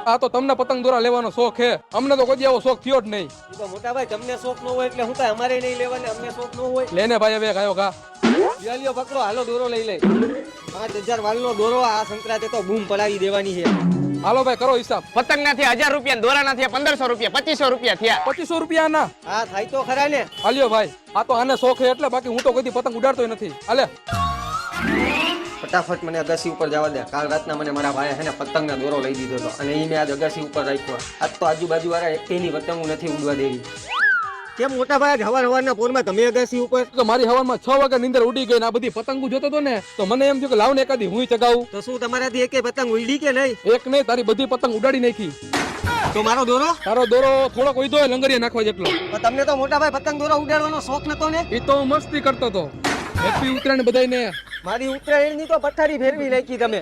આ તો તમને પતંગ દોરા લેવાનો શોખ હે, અમને તો કોઈ આવો શોખ થયો જ નહીં. ઈ તો મોટા ભાઈ તમને શોખ ન હોય એટલે હું કાંઈ અમારે નહીં લેવાને, અમને શોખ ન હોય. લેને ભાઈ હવે ગાયો ઘા. લ્યો પકડો, હાલો દોરો લઈ લે. 5000 વાળનો દોરો આ સંક્રાંતે તો બૂમ પડાવી દેવાની છે. હાલો ભાઈ કરો હિસાબ. પતંગ ના થયા 1000 રૂપિયા, દોરા ના થયા 1500 રૂપિયા, 2500 રૂપિયા થયા. 2500 રૂપિયા ના હા થાય તો ખરા ને. હાલ્યો ભાઈ, આ તો આને શોખ હે એટલે, બાકી હું તો કોઈ દી પતંગ ઉડાડતો નથી. હાલે ફટાફટ મને અગાસી ઉપર જવા દે. કાલ રાતના મને મારા ભાઈએ છે ને પતંગનો દોરો લઈ દીધો હતો અને એ મેં આજ અગાસી ઉપર રાખ્યો. આજ તો આજુબાજુ વાળા એકની પતંગો નથી ઉડવા દેવી. કેમ મોટા ભાઈ હવારના પોરમાં તમે અગાસી ઉપર? તો મારી હવામાં 6 વાગે નીંદર ઉડી ગઈ ને આ બધી પતંગો જોતો તો ને, તો મને એમ થયું કે લાવ ને એકાદી હું ચગાવું. તો શું તમારાથી એકે પતંગ ઉડી કે નહીં? એક નહીં, તારી બધી પતંગ ઉડાડી નાખી. તો મારો દોરો? તારો દોરો થોડોક ઉડ્યો હોય લંગરિયા નાખવા જેટલો. તો તમને તો મોટા ભાઈ પતંગ દોરો ઉડાડવાનો શોખ નતો ને? એ તો હું મસ્તી કરતો તો. હેપી ઉત્તરાયણ બધાયને. મારી ઉત્તરાયણની તો પથારી ફેરવી નાખી તમે.